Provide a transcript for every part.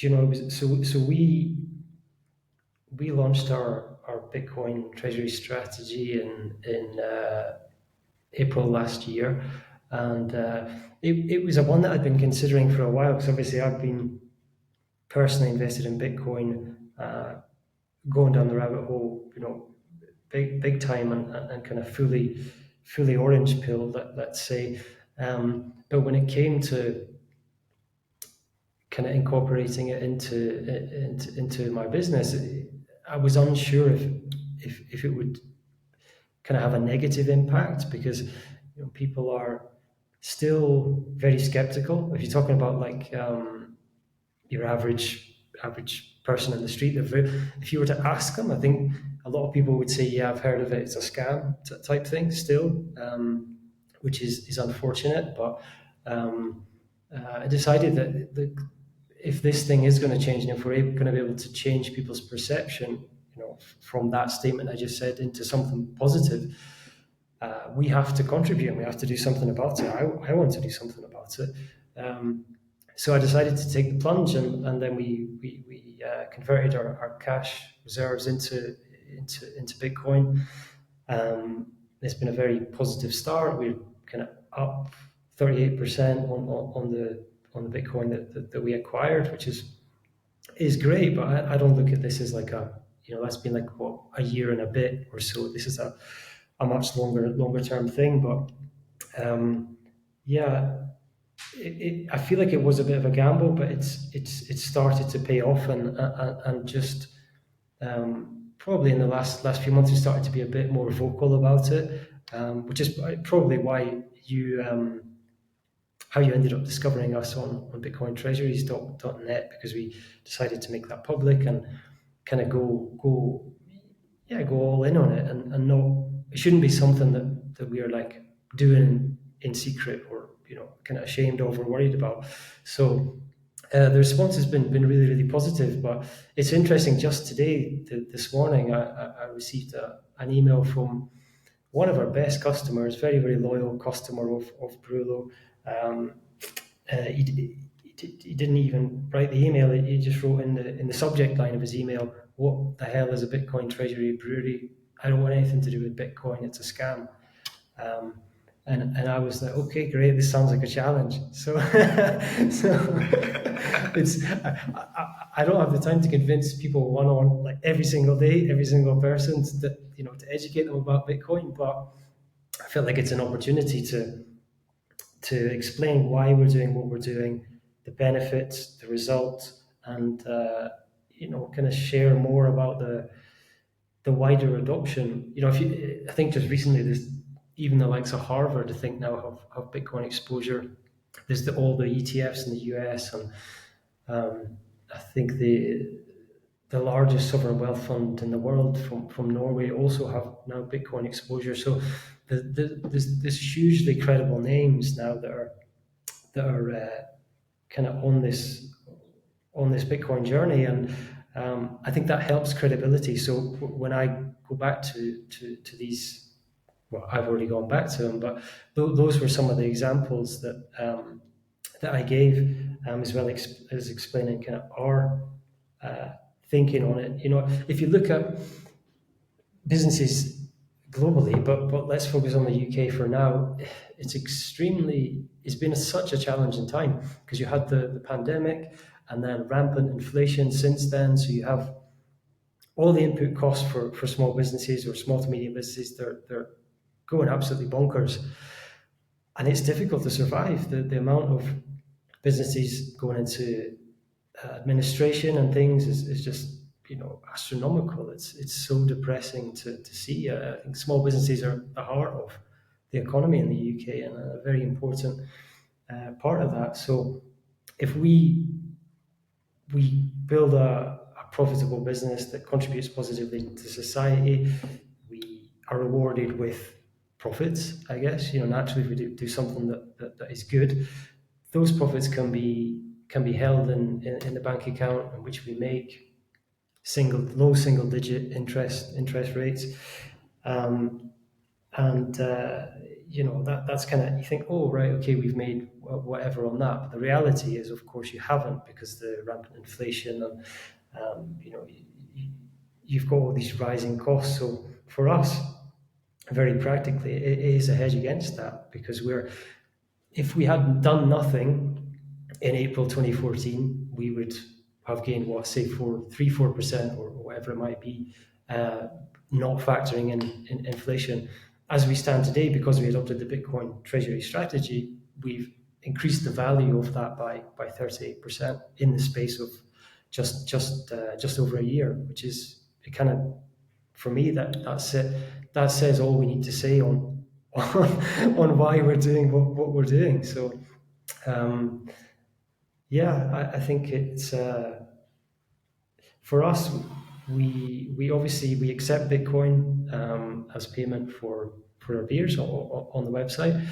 We launched our Bitcoin treasury strategy in April last year, and it was a one that I'd been considering for a while because obviously I've been personally invested in Bitcoin, going down the rabbit hole, big time and kind of fully orange pill, let's say. But when it came to kind of incorporating it into my business, I was unsure if it would kind of have a negative impact because people are still very skeptical. If you're talking about like your average person in the street, if you were to ask them, I think a lot of people would say, "Yeah, I've heard of it. It's a scam type thing." Still, which is unfortunate. But I decided that if this thing is going to change, and if we're going to be able to change people's perception, from that statement I just said into something positive, we have to contribute and we have to do something about it. I want to do something about it. So I decided to take the plunge, and then we converted our cash reserves into Bitcoin. It's been a very positive start. We're kind of up 38% on the Bitcoin that we acquired, which is great. But I don't look at this as like that's been like what, a year and a bit or so. This is a much longer term thing. But yeah, I feel like it was a bit of a gamble, but it's started to pay off, and just probably in the last few months we started to be a bit more vocal about it, which is probably why how you ended up discovering us on bitcointreasuries.net, because we decided to make that public and kind of go all in on it, and no, it shouldn't be something that we are like doing in secret or kind of ashamed of or worried about. So the response has been really positive. But it's interesting, just today, this morning, I received an email from one of our best customers, very loyal customer of Brulo. um, he didn't even write the email. He just wrote in the subject line of his email, "What the hell is a Bitcoin treasury brewery? I don't want anything to do with Bitcoin. It's a scam." Um, and I was like, "Okay, great. This sounds like a challenge." So, so it's I don't have the time to convince people one on like every single day, every single person to educate them about Bitcoin. But I felt like it's an opportunity to explain why we're doing what we're doing, the benefits, the results, and kind of share more about the wider adoption. I think just recently, there's even the likes of Harvard, I think now have Bitcoin exposure. There's all the ETFs in the US, and I think the largest sovereign wealth fund in the world from Norway also have now Bitcoin exposure. So there's hugely credible names now that are kind of on this Bitcoin journey, and I think that helps credibility. So when I go back to these, well, I've already gone back to them, but those were some of the examples that I gave, as well as explaining kind of our uh, thinking on it. If you look at businesses globally, but let's focus on the UK for now. It's been such a challenging time because you had the pandemic and then rampant inflation since then. So you have all the input costs for small businesses or small to medium businesses. They're going absolutely bonkers, and it's difficult to survive. The amount of businesses going into administration and things is just astronomical. It's so depressing to see. I think small businesses are the heart of the economy in the UK and a very important part of that. So if we build a profitable business that contributes positively to society, we are rewarded with profits, I guess. Naturally, if we do something that is good, those profits can be held in the bank account, in which we make low single digit interest rates. And that's kind of, you think, oh right, okay, we've made whatever on that, but the reality is, of course, you haven't, because the rampant inflation and you've got all these rising costs. So for us, very practically, it is a hedge against that, because if we had done nothing in April 2014, we would have gained, what, say, 4% or whatever it might be, not factoring in inflation. As we stand today, because we adopted the Bitcoin treasury strategy, we've increased the value of that by 38% in the space of just over a year, which is, it kind of, for me, that's it. That says all we need to say on why we're doing what we're doing. So yeah, I think it's for us. We obviously we accept Bitcoin as payment for our beers on the website.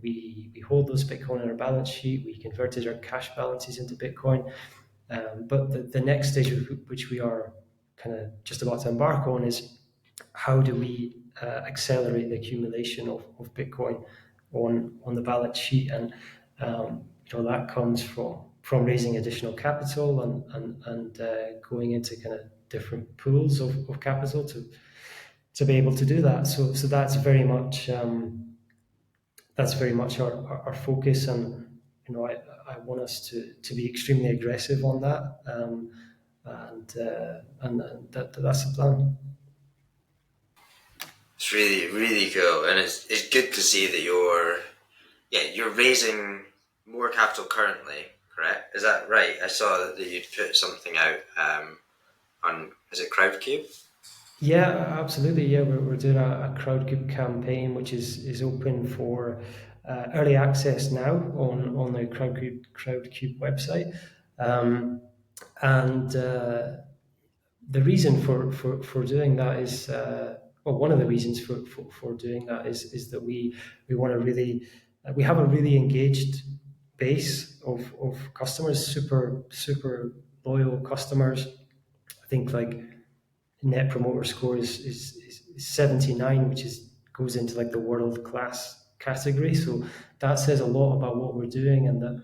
We hold those Bitcoin on our balance sheet. We converted our cash balances into Bitcoin. But the next stage, which we are kind of just about to embark on, is how do we accelerate the accumulation of Bitcoin on the balance sheet. And that comes from raising additional capital and going into kind of different pools of capital to be able to do that. So that's very much our focus. And I want us to be extremely aggressive on that, and that's the plan. It's really, really cool, and it's good to see that you're raising more capital currently. Correct? Is that right? I saw that you'd put something out on, is it Crowdcube? Yeah, absolutely. Yeah, we're doing a Crowdcube campaign, which is open for early access now on the Crowdcube website. And the reason for doing that is, well, one of the reasons for doing that is that we want to really, we have a really engaged base of customers, super loyal customers. I think like net promoter score is 79, which goes into like the world class category. So that says a lot about what we're doing, and that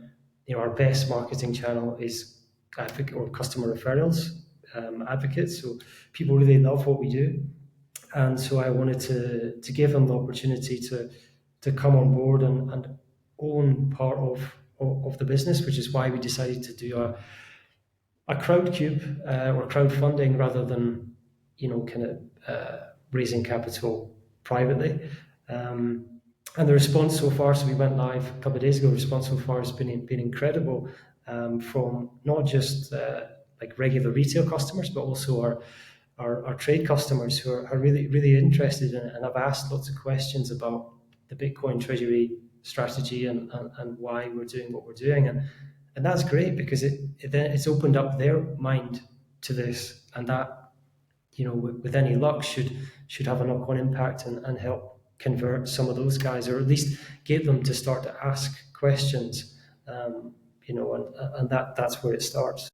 our best marketing channel is advocate or customer referrals, advocates. So people really love what we do, and so I wanted to give them the opportunity to come on board and own part of the business, which is why we decided to do a Crowdcube or crowdfunding rather than kind of raising capital privately. And the response so far, so we went live a couple of days ago, the response so far has been incredible, from not just like regular retail customers, but also our trade customers who are really, really interested in it, and have asked lots of questions about the Bitcoin treasury strategy and why we're doing what we're doing. And that's great, because it's opened up their mind to this, and that, with any luck, should have a knock-on impact and help convert some of those guys, or at least get them to start to ask questions, and that's where it starts.